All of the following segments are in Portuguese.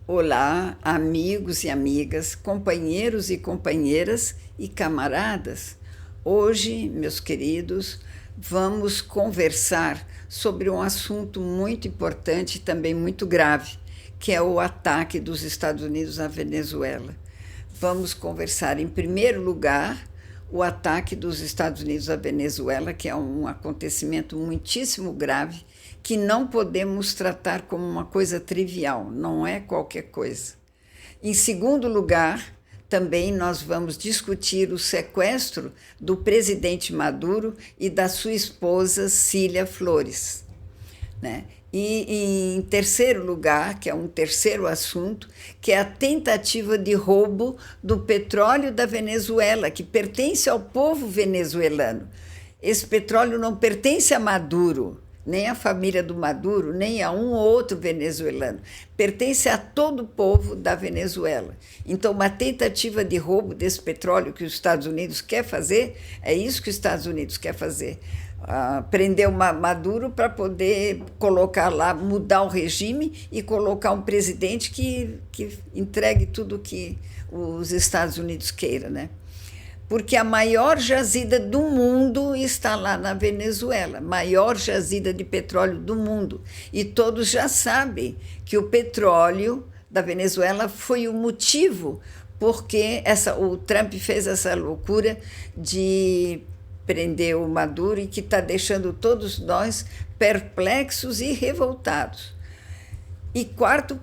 Olá, amigos e amigas, companheiros e companheiras e camaradas. Hoje, meus queridos, vamos conversar sobre um assunto muito importante e também muito grave, que é o ataque dos Estados Unidos à Venezuela. Vamos conversar, em primeiro lugar, o ataque dos Estados Unidos à Venezuela, que é um acontecimento muitíssimo grave, que não podemos tratar como uma coisa trivial, não é qualquer coisa. Em segundo lugar, também nós vamos discutir o sequestro do presidente Maduro e da sua esposa Cília Flores, né? E em terceiro lugar, que é um terceiro assunto, que é a tentativa de roubo do petróleo da Venezuela, que pertence ao povo venezuelano. Esse petróleo não pertence a Maduro, nem à família do Maduro, nem a um ou outro venezuelano. Pertence a todo o povo da Venezuela. Então, uma tentativa de roubo desse petróleo que os Estados Unidos quer fazer, é isso que os Estados Unidos quer fazer. Prender o Maduro para poder colocar lá, mudar o regime e colocar um presidente que entregue tudo que os Estados Unidos queiram, né? Porque a maior jazida do mundo está lá na Venezuela, maior jazida de petróleo do mundo. E todos já sabem que o petróleo da Venezuela foi o motivo porque o Trump fez essa loucura de prender o Maduro e que está deixando todos nós perplexos e revoltados. E quarto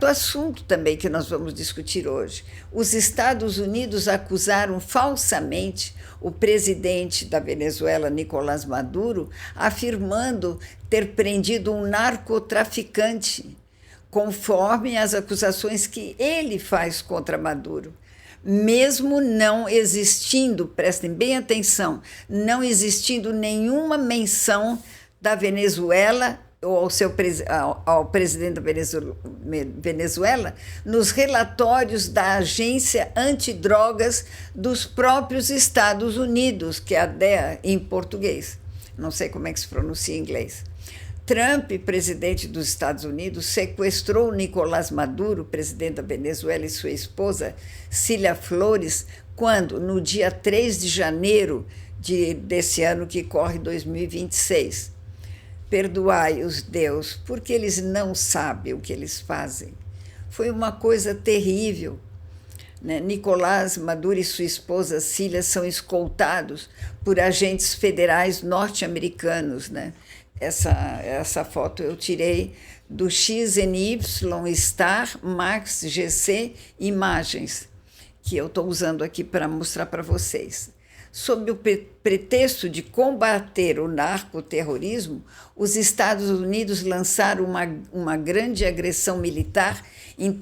assunto também que nós vamos discutir hoje. Os Estados Unidos acusaram falsamente o presidente da Venezuela, Nicolás Maduro, afirmando ter prendido um narcotraficante, conforme as acusações que ele faz contra Maduro. Mesmo não existindo, prestem bem atenção, não existindo nenhuma menção da Venezuela ou ao presidente da Venezuela nos relatórios da Agência Antidrogas dos próprios Estados Unidos, que é a DEA em português. Não sei como é que se pronuncia em inglês. Trump, presidente dos Estados Unidos, sequestrou Nicolás Maduro, presidente da Venezuela, e sua esposa, Cília Flores, quando? No dia 3 de janeiro desse ano que corre 2026. Perdoai-os, Deus, porque eles não sabem o que eles fazem. Foi uma coisa terrível, né? Nicolás Maduro e sua esposa Cília são escoltados por agentes federais norte-americanos, né? Essa foto eu tirei do XNY Star Max GC Imagens, que eu estou usando aqui para mostrar para vocês. Sob o pretexto de combater o narcoterrorismo, os Estados Unidos lançaram uma grande agressão militar em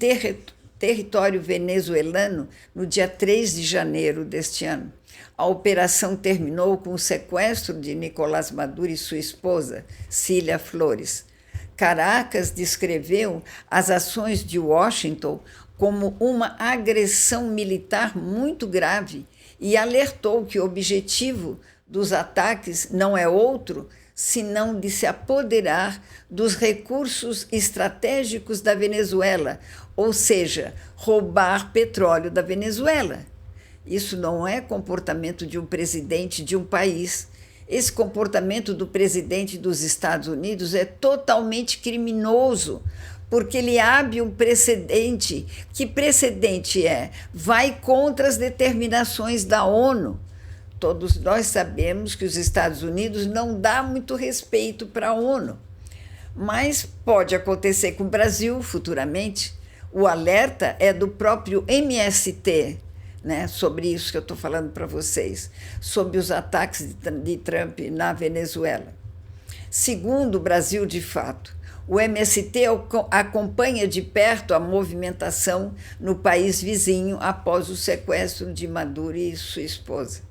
território venezuelano no dia 3 de janeiro deste ano. A operação terminou com o sequestro de Nicolás Maduro e sua esposa, Cília Flores. Caracas descreveu as ações de Washington como uma agressão militar muito grave e alertou que o objetivo dos ataques não é outro senão de se apoderar dos recursos estratégicos da Venezuela, ou seja, roubar petróleo da Venezuela. Isso não é comportamento de um presidente de um país. Esse comportamento do presidente dos Estados Unidos é totalmente criminoso, porque ele abre um precedente. Que precedente é? Vai contra as determinações da ONU. Todos nós sabemos que os Estados Unidos não dão muito respeito para a ONU. Mas pode acontecer com o Brasil futuramente. O alerta é do próprio MST, né, sobre isso que eu estou falando para vocês, sobre os ataques de Trump na Venezuela. Segundo o Brasil de Fato, o MST acompanha de perto a movimentação no país vizinho após o sequestro de Maduro e sua esposa.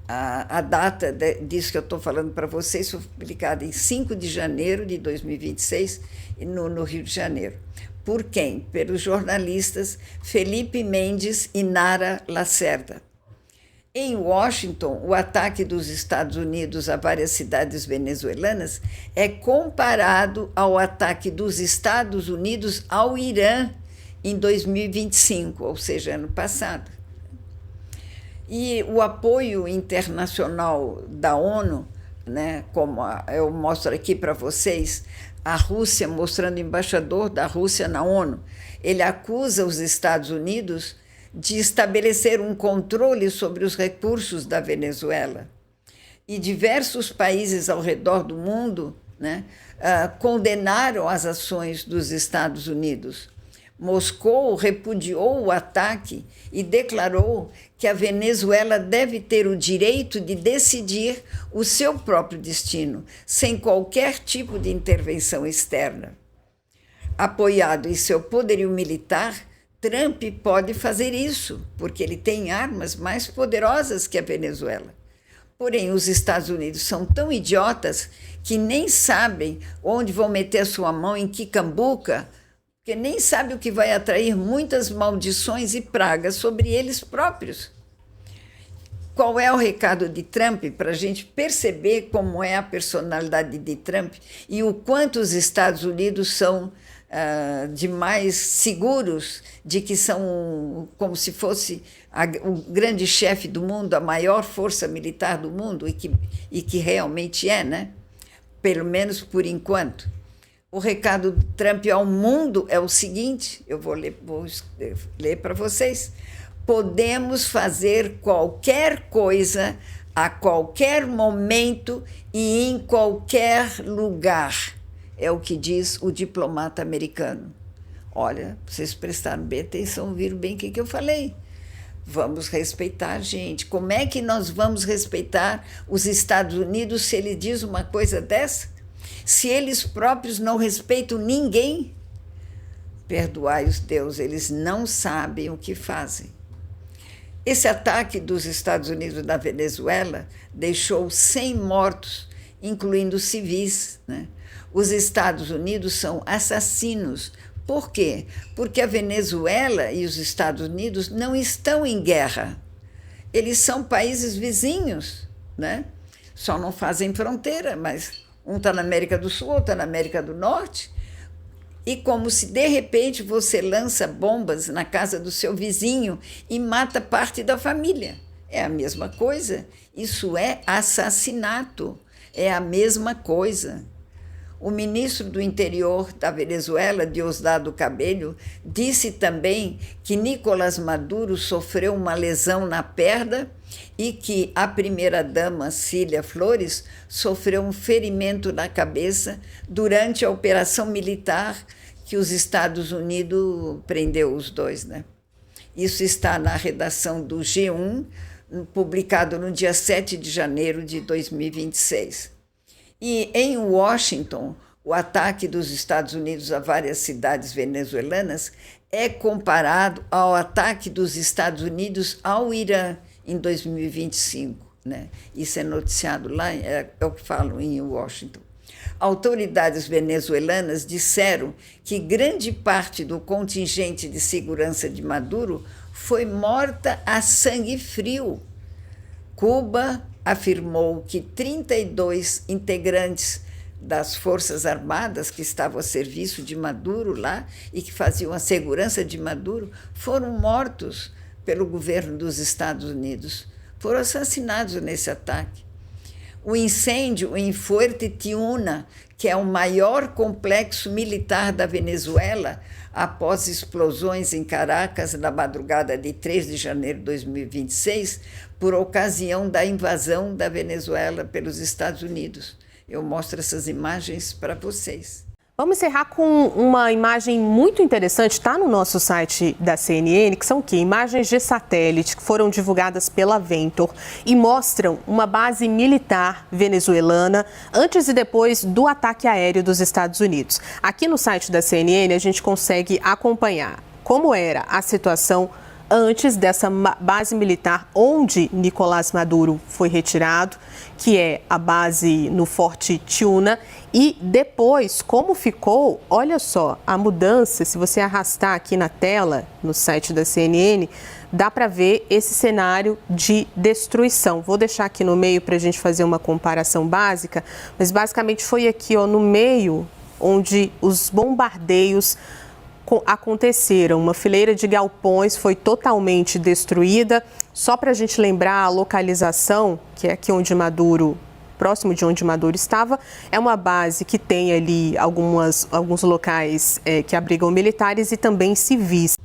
A data disso que eu estou falando para vocês foi publicada em 5 de janeiro de 2026 no Rio de Janeiro. Por quem? Pelos jornalistas Felipe Mendes e Nara Lacerda. Em Washington, o ataque dos Estados Unidos a várias cidades venezuelanas é comparado ao ataque dos Estados Unidos ao Irã em 2025, ou seja, ano passado. E o apoio internacional da ONU, né, como eu mostro aqui para vocês, a Rússia, mostrando o embaixador da Rússia na ONU, ele acusa os Estados Unidos de estabelecer um controle sobre os recursos da Venezuela. E diversos países ao redor do mundo, né, condenaram as ações dos Estados Unidos. Moscou repudiou o ataque e declarou que a Venezuela deve ter o direito de decidir o seu próprio destino, sem qualquer tipo de intervenção externa. Apoiado em seu poderio militar, Trump pode fazer isso, porque ele tem armas mais poderosas que a Venezuela. Porém, os Estados Unidos são tão idiotas que nem sabem onde vão meter a sua mão, em que cambuca, porque nem sabem o que vai atrair muitas maldições e pragas sobre eles próprios. Qual é o recado de Trump para a gente perceber como é a personalidade de Trump e o quanto os Estados Unidos são demais seguros de que são como se fosse o grande chefe do mundo, a maior força militar do mundo, e que realmente é, né? Pelo menos por enquanto. O recado do Trump ao mundo é o seguinte, eu vou ler para vocês. Podemos fazer qualquer coisa, a qualquer momento e em qualquer lugar. É o que diz o diplomata americano. Olha, vocês prestaram bem atenção, viram bem o que eu falei. Vamos respeitar, gente. Como é que nós vamos respeitar os Estados Unidos se ele diz uma coisa dessa? Se eles próprios não respeitam ninguém? Perdoai os deuses, eles não sabem o que fazem. Esse ataque dos Estados Unidos na Venezuela deixou 100 mortos, incluindo civis, né? Os Estados Unidos são assassinos. Por quê? Porque a Venezuela e os Estados Unidos não estão em guerra. Eles são países vizinhos, né? Só não fazem fronteira, mas um está na América do Sul, outro está na América do Norte. E como se de repente você lança bombas na casa do seu vizinho e mata parte da família. É a mesma coisa. Isso é assassinato. É a mesma coisa. O ministro do Interior da Venezuela, Diosdado Cabello, disse também que Nicolás Maduro sofreu uma lesão na perna e que a primeira-dama, Cília Flores, sofreu um ferimento na cabeça durante a operação militar que os Estados Unidos prendeu os dois, né? Isso está na redação do G1, publicado no dia 7 de janeiro de 2026. E em Washington, o ataque dos Estados Unidos a várias cidades venezuelanas é comparado ao ataque dos Estados Unidos ao Irã em 2025, né? Isso é noticiado lá, é o que falam em Washington. Autoridades venezuelanas disseram que grande parte do contingente de segurança de Maduro foi morta a sangue frio. Cuba afirmou que 32 integrantes das Forças Armadas que estavam a serviço de Maduro lá e que faziam a segurança de Maduro foram mortos pelo governo dos Estados Unidos. Foram assassinados nesse ataque. O incêndio em Fuerte Tiuna, que é o maior complexo militar da Venezuela, após explosões em Caracas na madrugada de 3 de janeiro de 2026, por ocasião da invasão da Venezuela pelos Estados Unidos. Eu mostro essas imagens para vocês. Vamos encerrar com uma imagem muito interessante, está no nosso site da CNN, que são o quê? Imagens de satélite que foram divulgadas pela Ventor e mostram uma base militar venezuelana antes e depois do ataque aéreo dos Estados Unidos. Aqui no site da CNN a gente consegue acompanhar como era a situação antes dessa base militar onde Nicolás Maduro foi retirado, que é a base no Forte Tiuna, e depois, como ficou, olha só, a mudança, se você arrastar aqui na tela, no site da CNN, dá para ver esse cenário de destruição. Vou deixar aqui no meio para a gente fazer uma comparação básica, mas basicamente foi aqui, ó, no meio, onde os bombardeios aconteceram. Uma fileira de galpões foi totalmente destruída. Só para a gente lembrar a localização, que é aqui onde Maduro, próximo de onde Maduro estava, é uma base que tem ali alguns locais que abrigam militares e também civis.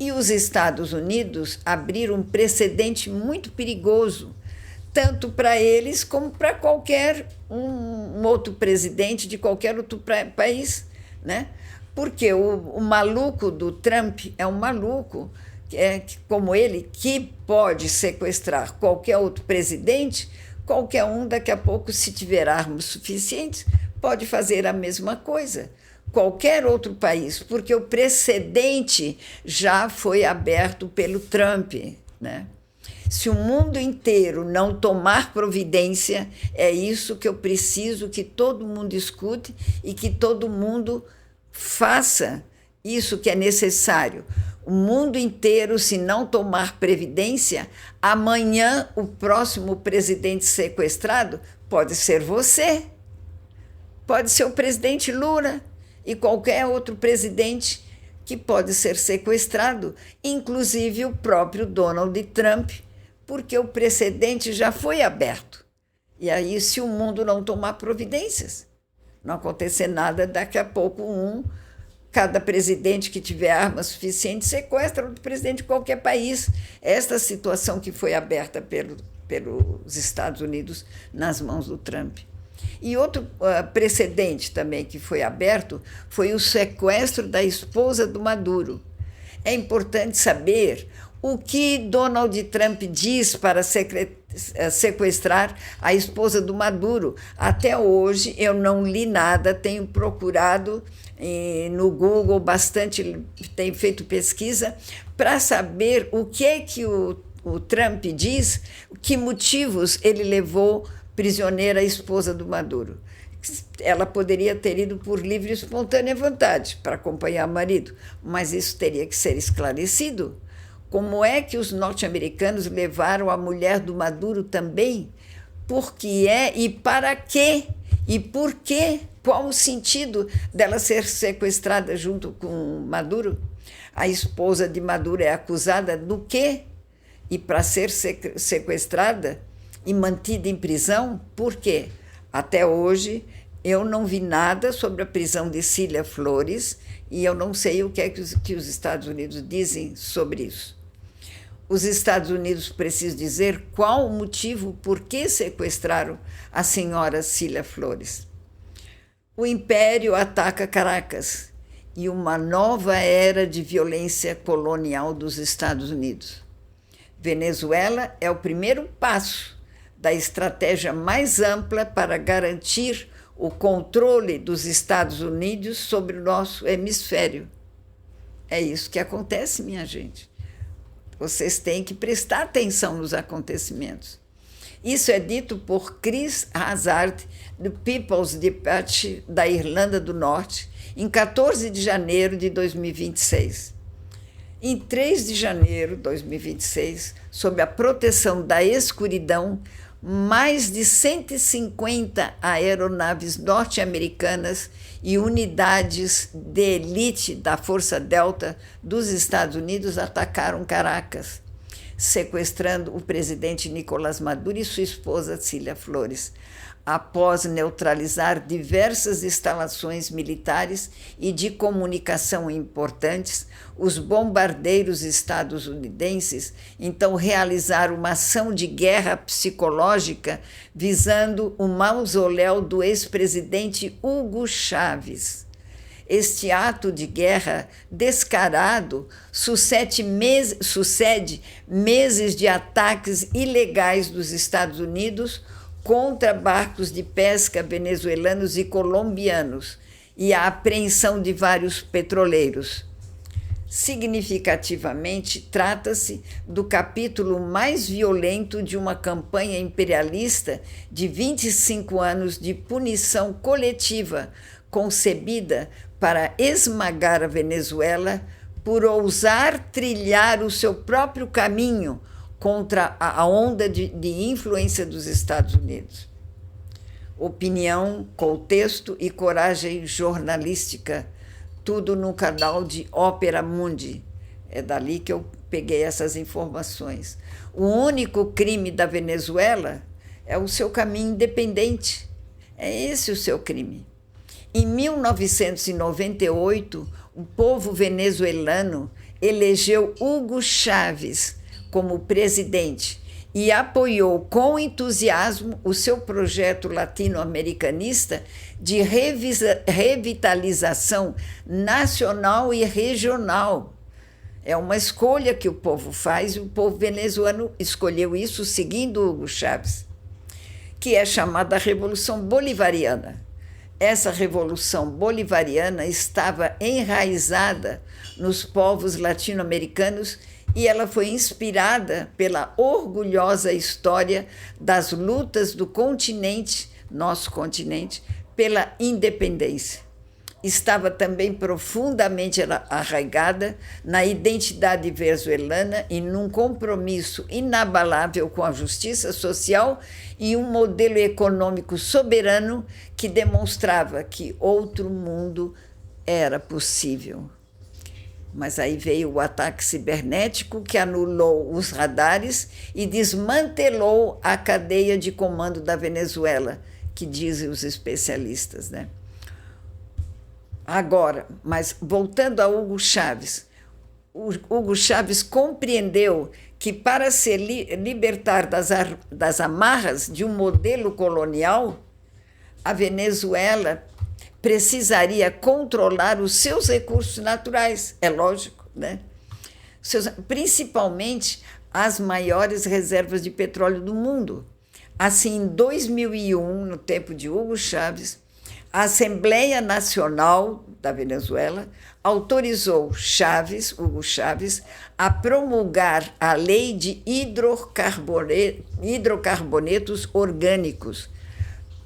E os Estados Unidos abriram um precedente muito perigoso, tanto para eles como para qualquer um outro presidente de qualquer outro país, né? Porque o maluco do Trump é um maluco, como ele, que pode sequestrar qualquer outro presidente, qualquer um, daqui a pouco, se tiver armas suficientes, pode fazer a mesma coisa. Qualquer outro país, porque o precedente já foi aberto pelo Trump, né? Se o mundo inteiro não tomar providência, é isso que eu preciso que todo mundo escute e que todo mundo faça isso que é necessário. O mundo inteiro, se não tomar previdência, amanhã o próximo presidente sequestrado pode ser você, pode ser o presidente Lula e qualquer outro presidente que pode ser sequestrado, inclusive o próprio Donald Trump, porque o precedente já foi aberto. E aí, se o mundo não tomar providências, não acontecer nada, daqui a pouco cada presidente que tiver armas suficientes sequestra outro presidente de qualquer país. Esta situação que foi aberta pelos Estados Unidos nas mãos do Trump. E outro precedente também que foi aberto foi o sequestro da esposa do Maduro. É importante saber o que Donald Trump diz para sequestrar a esposa do Maduro. Até hoje eu não li nada, tenho procurado no Google bastante, tenho feito pesquisa para saber o que o Trump diz, que motivos ele levou prisioneira a esposa do Maduro. Ela poderia ter ido por livre e espontânea vontade para acompanhar o marido, mas isso teria que ser esclarecido. Como é que os norte-americanos levaram a mulher do Maduro também? Por que e para quê? E por quê? Qual o sentido dela ser sequestrada junto com Maduro? A esposa de Maduro é acusada do quê? E para ser sequestrada e mantida em prisão, por quê? Até hoje eu não vi nada sobre a prisão de Cília Flores e eu não sei o que é que os Estados Unidos dizem sobre isso. Os Estados Unidos precisam dizer qual o motivo por que sequestraram a senhora Cília Flores. O Império ataca Caracas e uma nova era de violência colonial dos Estados Unidos. Venezuela é o primeiro passo da estratégia mais ampla para garantir o controle dos Estados Unidos sobre o nosso hemisfério. É isso que acontece, minha gente. Vocês têm que prestar atenção nos acontecimentos. Isso é dito por Chris Hazard, do People's Dispatch da Irlanda do Norte, em 14 de janeiro de 2026. Em 3 de janeiro de 2026, sob a proteção da escuridão, mais de 150 aeronaves norte-americanas e unidades de elite da Força Delta dos Estados Unidos atacaram Caracas, sequestrando o presidente Nicolás Maduro e sua esposa Cília Flores, após neutralizar diversas instalações militares e de comunicação importantes. Os bombardeiros estadunidenses então realizaram uma ação de guerra psicológica visando o mausoléu do ex-presidente Hugo Chávez. Este ato de guerra descarado sucede meses de ataques ilegais dos Estados Unidos contra barcos de pesca venezuelanos e colombianos e a apreensão de vários petroleiros. Significativamente, trata-se do capítulo mais violento de uma campanha imperialista de 25 anos de punição coletiva, concebida para esmagar a Venezuela por ousar trilhar o seu próprio caminho contra a onda de influência dos Estados Unidos. Opinião, contexto e coragem jornalística, tudo no canal de Ópera Mundi. É dali que eu peguei essas informações. O único crime da Venezuela é o seu caminho independente. É esse o seu crime. Em 1998, o povo venezuelano elegeu Hugo Chávez como presidente e apoiou com entusiasmo o seu projeto latino-americanista de revitalização nacional e regional. É uma escolha que o povo faz, e o povo venezuelano escolheu isso seguindo Hugo Chávez, que é chamada Revolução Bolivariana. Essa Revolução Bolivariana estava enraizada nos povos latino-americanos e ela foi inspirada pela orgulhosa história das lutas do continente, nosso continente, pela independência. Estava também profundamente arraigada na identidade venezuelana e num compromisso inabalável com a justiça social e um modelo econômico soberano que demonstrava que outro mundo era possível. Mas aí veio o ataque cibernético que anulou os radares e desmantelou a cadeia de comando da Venezuela, que dizem os especialistas, né? Agora, mas voltando a Hugo Chávez, Hugo Chávez compreendeu que para se libertar das amarras de um modelo colonial, a Venezuela precisaria controlar os seus recursos naturais, é lógico, né? Principalmente as maiores reservas de petróleo do mundo. Assim, em 2001, no tempo de Hugo Chávez, a Assembleia Nacional da Venezuela autorizou Hugo Chávez, a promulgar a Lei de Hidrocarbonetos Orgânicos,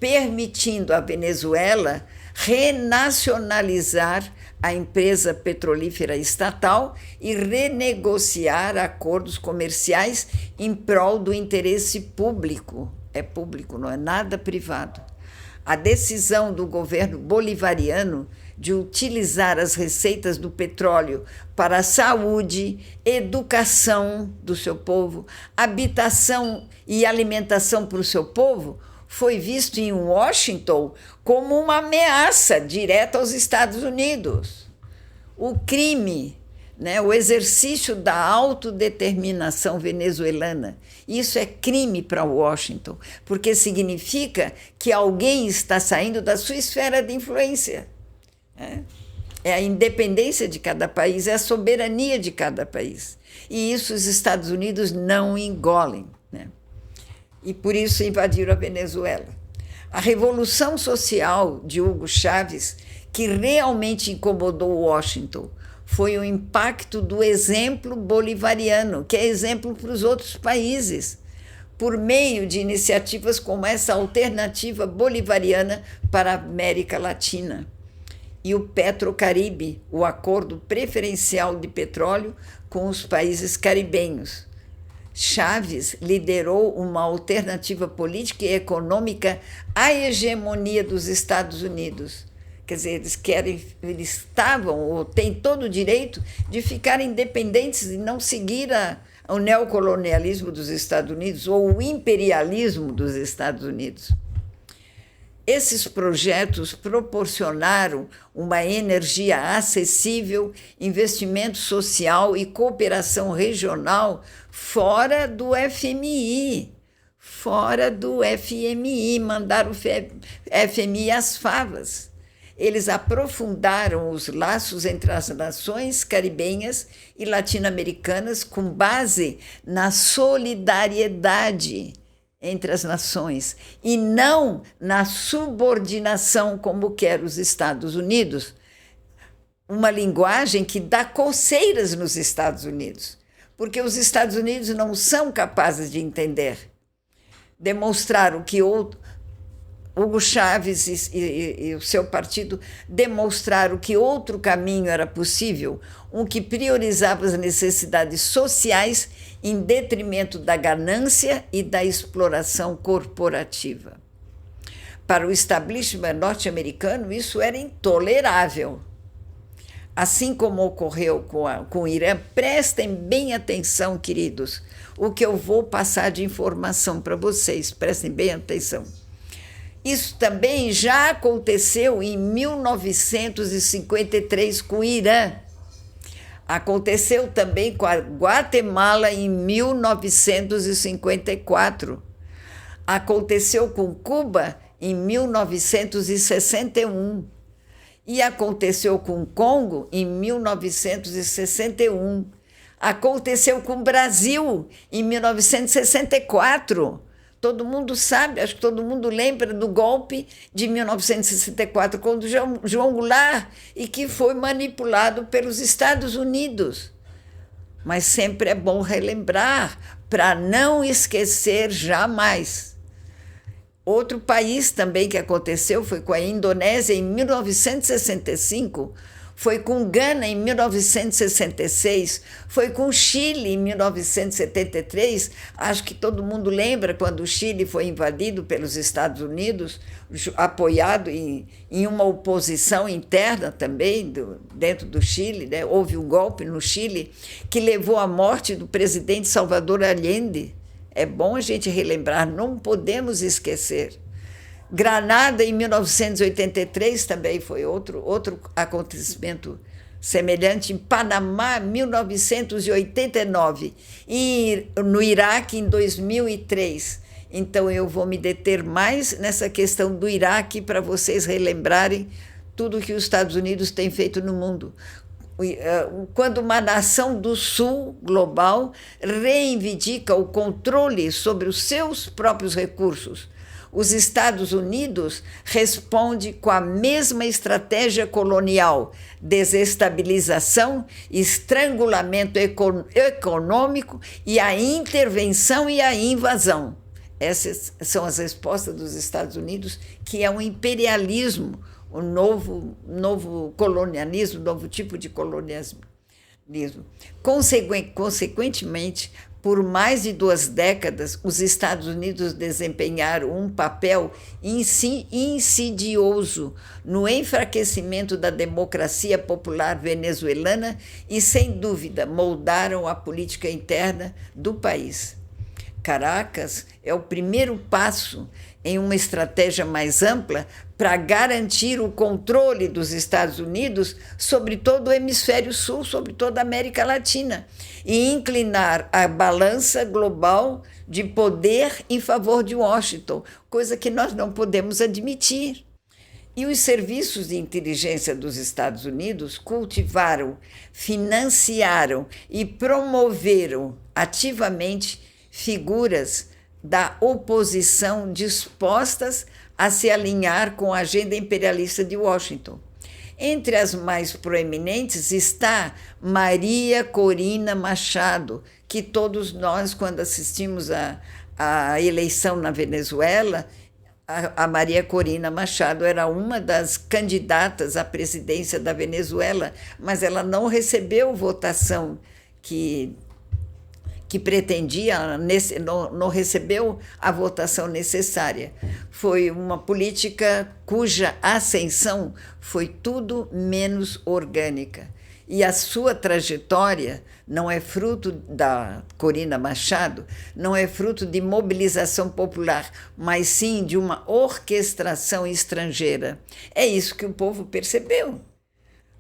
permitindo à Venezuela renacionalizar a empresa petrolífera estatal e renegociar acordos comerciais em prol do interesse público. É público, não é nada privado. A decisão do governo bolivariano de utilizar as receitas do petróleo para a saúde, educação do seu povo, habitação e alimentação para o seu povo foi visto em Washington como uma ameaça direta aos Estados Unidos. O crime, né, o exercício da autodeterminação venezuelana, isso é crime para Washington, porque significa que alguém está saindo da sua esfera de influência. É a independência de cada país, é a soberania de cada país. E isso os Estados Unidos não engolem, né? E por isso invadiram a Venezuela. A Revolução Social de Hugo Chávez, que realmente incomodou Washington, foi o impacto do exemplo bolivariano, que é exemplo para os outros países, por meio de iniciativas como essa alternativa bolivariana para a América Latina. E o Petrocaribe, o acordo preferencial de petróleo com os países caribenhos. Chávez liderou uma alternativa política e econômica à hegemonia dos Estados Unidos. Quer dizer, eles estavam ou têm todo o direito de ficar independentes e não seguir o neocolonialismo dos Estados Unidos ou o imperialismo dos Estados Unidos. Esses projetos proporcionaram uma energia acessível, investimento social e cooperação regional fora do FMI. Mandaram o FMI às favas. Eles aprofundaram os laços entre as nações caribenhas e latino-americanas com base na solidariedade entre as nações e não na subordinação como quer os Estados Unidos. uma linguagem que dá coceiras nos Estados Unidos, porque os Estados Unidos não são capazes de entender. Demonstraram que Hugo Chávez e o seu partido demonstraram que outro caminho era possível, um que priorizava as necessidades sociais em detrimento da ganância e da exploração corporativa. Para o establishment norte-americano, isso era intolerável. Assim como ocorreu com o Irã, prestem bem atenção, queridos, o que eu vou passar de informação para vocês, prestem bem atenção. Isso também já aconteceu em 1953 com o Irã. Aconteceu também com a Guatemala em 1954. Aconteceu com Cuba em 1961. E aconteceu com o Congo em 1961. Aconteceu com o Brasil em 1964. Todo mundo sabe, acho que todo mundo lembra do golpe de 1964 contra João Goulart e que foi manipulado pelos Estados Unidos. Mas sempre é bom relembrar para não esquecer jamais. Outro país também que aconteceu foi com a Indonésia em 1965, foi com Gana em 1966, foi com Chile em 1973. Acho que todo mundo lembra quando o Chile foi invadido pelos Estados Unidos, apoiado em uma oposição interna também dentro do Chile, né? Houve um golpe no Chile que levou à morte do presidente Salvador Allende. É bom a gente relembrar, não podemos esquecer. Granada, em 1983, também foi outro acontecimento semelhante. Em Panamá, 1989. E no Iraque, em 2003. Então, eu vou me deter mais nessa questão do Iraque para vocês relembrarem tudo que os Estados Unidos têm feito no mundo. Quando uma nação do Sul global reivindica o controle sobre os seus próprios recursos, os Estados Unidos respondem com a mesma estratégia colonial: desestabilização, estrangulamento econômico e a intervenção e a invasão. Essas são as respostas dos Estados Unidos, que é um imperialismo, um novo colonialismo, novo tipo de colonialismo. Consequentemente, por mais de 2 décadas, os Estados Unidos desempenharam um papel insidioso no enfraquecimento da democracia popular venezuelana e, sem dúvida, moldaram a política interna do país. Caracas é o primeiro passo em uma estratégia mais ampla para garantir o controle dos Estados Unidos sobre todo o hemisfério sul, sobre toda a América Latina, e inclinar a balança global de poder em favor de Washington, coisa que nós não podemos admitir. E os serviços de inteligência dos Estados Unidos cultivaram, financiaram e promoveram ativamente figuras da oposição dispostas a se alinhar com a agenda imperialista de Washington. Entre as mais proeminentes está Maria Corina Machado, que todos nós, quando assistimos à eleição na Venezuela, a Maria Corina Machado era uma das candidatas à presidência da Venezuela, mas ela não recebeu votação que pretendia, não recebeu a votação necessária. Foi uma política cuja ascensão foi tudo menos orgânica. E a sua trajetória não é fruto da Corina Machado, não é fruto de mobilização popular, mas sim de uma orquestração estrangeira. É isso que o povo percebeu.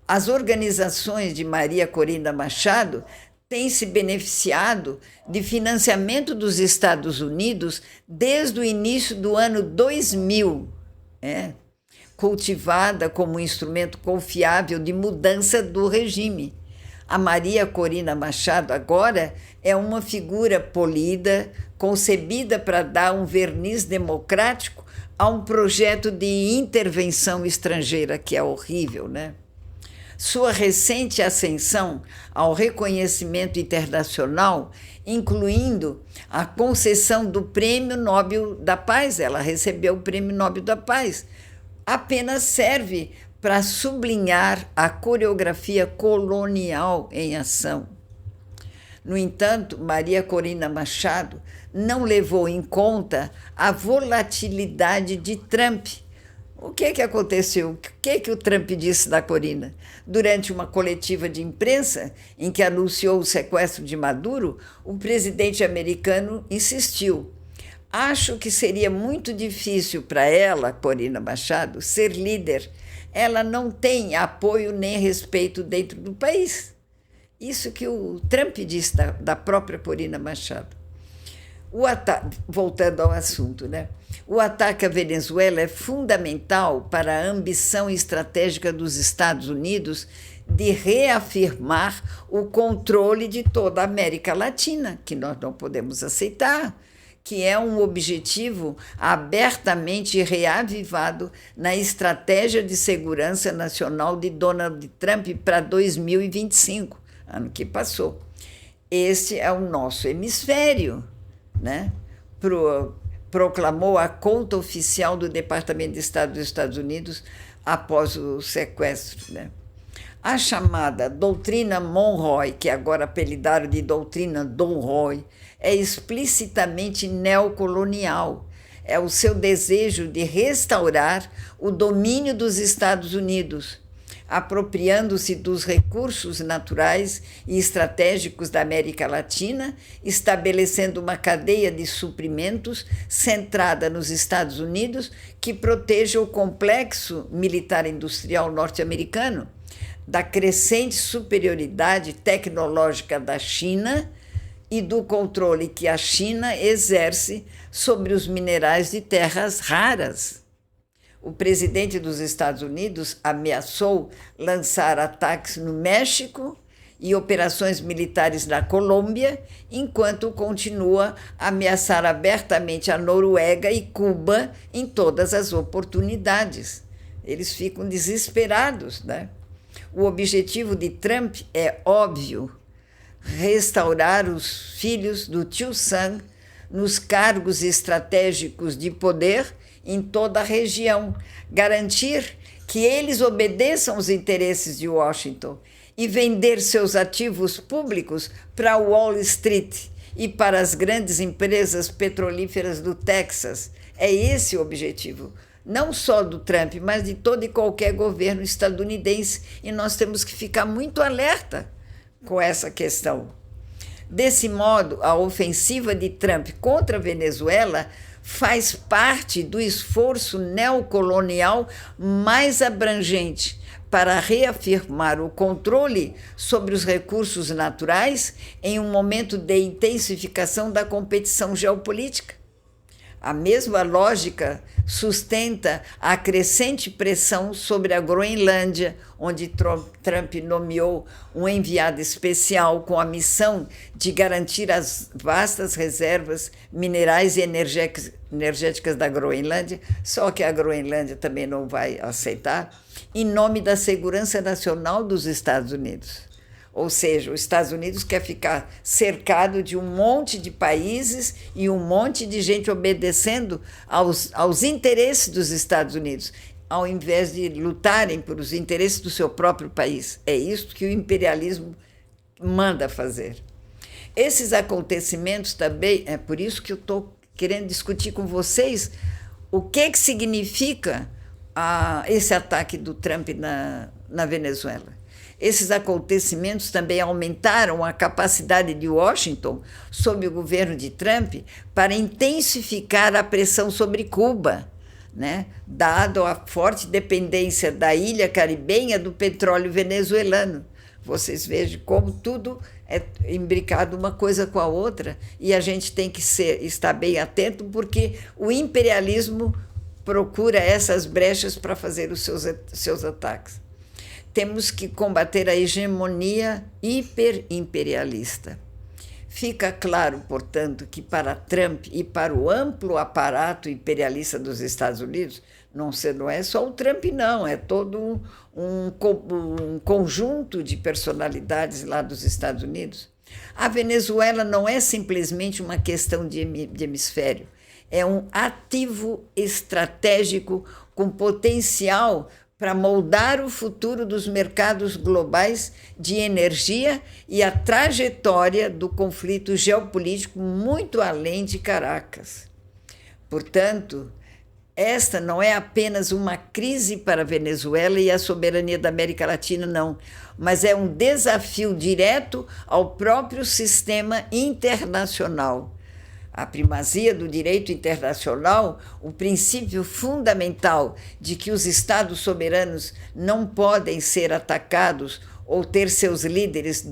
As organizações de Maria Corina Machado tem se beneficiado de financiamento dos Estados Unidos desde o início do ano 2000, cultivada como um instrumento confiável de mudança do regime. A Maria Corina Machado agora é uma figura polida, concebida para dar um verniz democrático a um projeto de intervenção estrangeira, que é horrível, né? sua recente ascensão ao reconhecimento internacional, incluindo a concessão do Prêmio Nobel da Paz. Ela recebeu o Prêmio Nobel da Paz. Apenas serve para sublinhar a coreografia colonial em ação. No entanto, Maria Corina Machado não levou em conta a volatilidade de Trump. O que aconteceu? O que o Trump disse da Corina? Durante uma coletiva de imprensa em que anunciou o sequestro de Maduro, o presidente americano insistiu: acho que seria muito difícil para ela, Corina Machado, ser líder. Ela não tem apoio nem respeito dentro do país. Isso que o Trump disse da própria Corina Machado. Voltando ao assunto, né? O ataque à Venezuela é fundamental para a ambição estratégica dos Estados Unidos de reafirmar o controle de toda a América Latina, que nós não podemos aceitar, que é um objetivo abertamente reavivado na estratégia de segurança nacional de Donald Trump para 2025, ano que passou. Esse é o nosso hemisfério, né? Proclamou a conta oficial do Departamento de Estado dos Estados Unidos após o sequestro, né? A chamada doutrina Monroe, que agora apelidaram de doutrina Dom Roy, é explicitamente neocolonial. É o seu desejo de restaurar o domínio dos Estados Unidos, apropriando-se dos recursos naturais e estratégicos da América Latina, estabelecendo uma cadeia de suprimentos centrada nos Estados Unidos que proteja o complexo militar-industrial norte-americano da crescente superioridade tecnológica da China e do controle que a China exerce sobre os minerais de terras raras. O presidente dos Estados Unidos ameaçou lançar ataques no México e operações militares na Colômbia, enquanto continua a ameaçar abertamente a Noruega e Cuba em todas as oportunidades. Eles ficam desesperados, né? O objetivo de Trump é óbvio: restaurar os filhos do tio Sam nos cargos estratégicos de poder em toda a região, garantir que eles obedeçam os interesses de Washington e vender seus ativos públicos para Wall Street e para as grandes empresas petrolíferas do Texas. É esse o objetivo, não só do Trump, mas de todo e qualquer governo estadunidense, e nós temos que ficar muito alerta com essa questão. Desse modo, a ofensiva de Trump contra a Venezuela faz parte do esforço neocolonial mais abrangente para reafirmar o controle sobre os recursos naturais em um momento de intensificação da competição geopolítica. A mesma lógica sustenta a crescente pressão sobre a Groenlândia, onde Trump nomeou um enviado especial com a missão de garantir as vastas reservas minerais e energéticas da Groenlândia, só que a Groenlândia também não vai aceitar, em nome da segurança nacional dos Estados Unidos. Ou seja, os Estados Unidos quer ficar cercado de um monte de países e um monte de gente obedecendo aos interesses dos Estados Unidos, ao invés de lutarem por os interesses do seu próprio país. É isso que o imperialismo manda fazer. Esses acontecimentos também, é por isso que eu estou querendo discutir com vocês o que significa esse ataque do Trump na Venezuela. Esses acontecimentos também aumentaram a capacidade de Washington, sob o governo de Trump, para intensificar a pressão sobre Cuba, né? Dado a forte dependência da ilha caribenha do petróleo venezuelano. Vocês vejam como tudo é imbricado uma coisa com a outra, e a gente tem que estar bem atento, porque o imperialismo procura essas brechas para fazer os seus ataques. Temos que combater a hegemonia hiperimperialista. Fica claro, portanto, que para Trump e para o amplo aparato imperialista dos Estados Unidos, Não é só o Trump, não, é todo um conjunto de personalidades lá dos Estados Unidos. A Venezuela não é simplesmente uma questão de hemisfério, é um ativo estratégico com potencial para moldar o futuro dos mercados globais de energia e a trajetória do conflito geopolítico muito além de Caracas. Portanto, esta não é apenas uma crise para a Venezuela e a soberania da América Latina, não, mas é um desafio direto ao próprio sistema internacional. A primazia do direito internacional, o princípio fundamental de que os estados soberanos não podem ser atacados ou ter seus líderes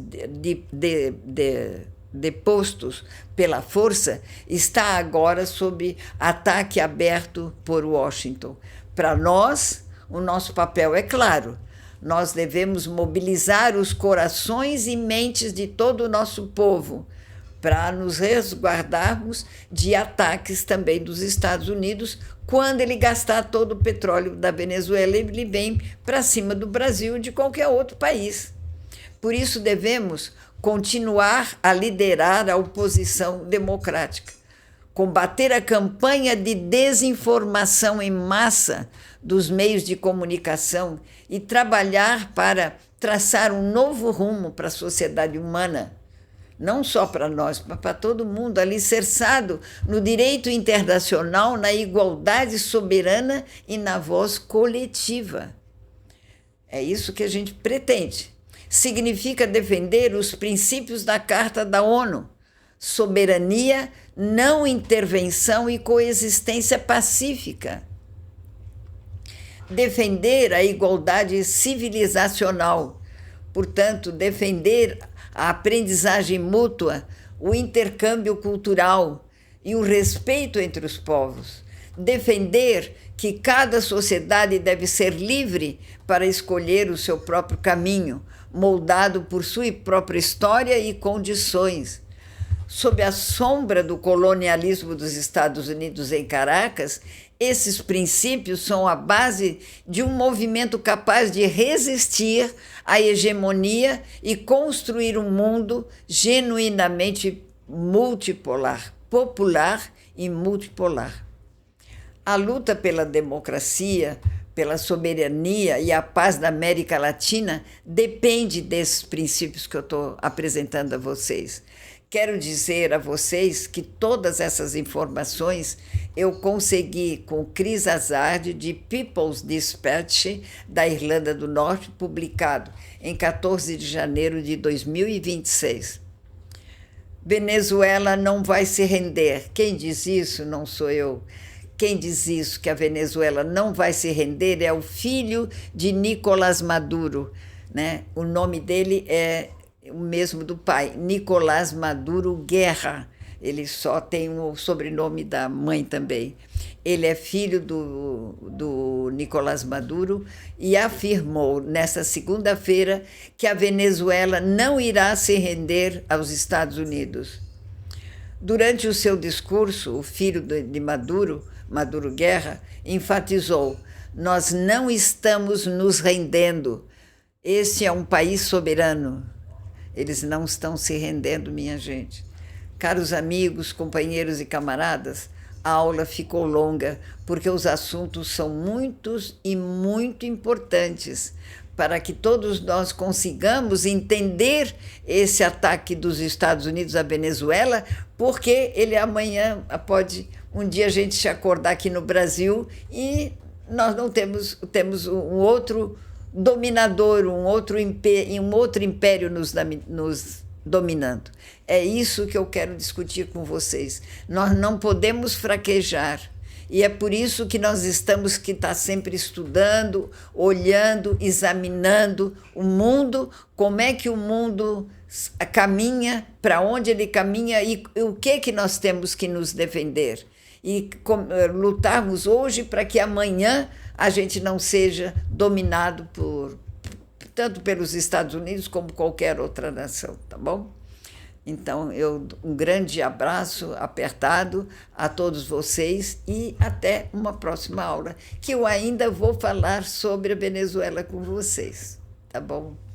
depostos pela força, está agora sob ataque aberto por Washington. Para nós, o nosso papel é claro. Nós devemos mobilizar os corações e mentes de todo o nosso povo para nos resguardarmos de ataques também dos Estados Unidos quando ele gastar todo o petróleo da Venezuela, ele vem para cima do Brasil e de qualquer outro país. Por isso devemos continuar a liderar a oposição democrática, combater a campanha de desinformação em massa dos meios de comunicação e trabalhar para traçar um novo rumo para a sociedade humana, não só para nós, mas para todo mundo, alicerçado no direito internacional, na igualdade soberana e na voz coletiva. É isso que a gente pretende. Significa defender os princípios da Carta da ONU: soberania, não intervenção e coexistência pacífica. Defender a igualdade civilizacional, portanto, defender a aprendizagem mútua, o intercâmbio cultural e o respeito entre os povos. Defender que cada sociedade deve ser livre para escolher o seu próprio caminho, moldado por sua própria história e condições. Sob a sombra do colonialismo dos Estados Unidos em Caracas, esses princípios são a base de um movimento capaz de resistir à hegemonia e construir um mundo genuinamente multipolar, popular e multipolar. A luta pela democracia, pela soberania e a paz da América Latina depende desses princípios que eu estou apresentando a vocês. Quero dizer a vocês que todas essas informações eu consegui com Chris Hazard, de People's Dispatch, da Irlanda do Norte, publicado em 14 de janeiro de 2026. Venezuela não vai se render. Quem diz isso não sou eu. Quem diz isso, que a Venezuela não vai se render, é o filho de Nicolás Maduro, né? O nome dele é o mesmo do pai, Nicolás Maduro Guerra. Ele só tem o sobrenome da mãe também. Ele é filho do Nicolás Maduro e afirmou nesta segunda-feira que a Venezuela não irá se render aos Estados Unidos. Durante o seu discurso, o filho de Maduro Guerra, enfatizou: nós não estamos nos rendendo. Este é um país soberano. Eles não estão se rendendo, minha gente. Caros amigos, companheiros e camaradas, a aula ficou longa porque os assuntos são muitos e muito importantes para que todos nós consigamos entender esse ataque dos Estados Unidos à Venezuela, porque ele amanhã pode, um dia a gente se acordar aqui no Brasil e nós não temos um outro dominador, um outro império nos dominando. É isso que eu quero discutir com vocês. Nós não podemos fraquejar. E é por isso que nós temos que estar sempre estudando, olhando, examinando o mundo, como é que o mundo caminha, para onde ele caminha e o que nós temos que nos defender. E lutarmos hoje para que amanhã a gente não seja dominado tanto pelos Estados Unidos como qualquer outra nação, tá bom? Então, um grande abraço apertado a todos vocês e até uma próxima aula, que eu ainda vou falar sobre a Venezuela com vocês, tá bom?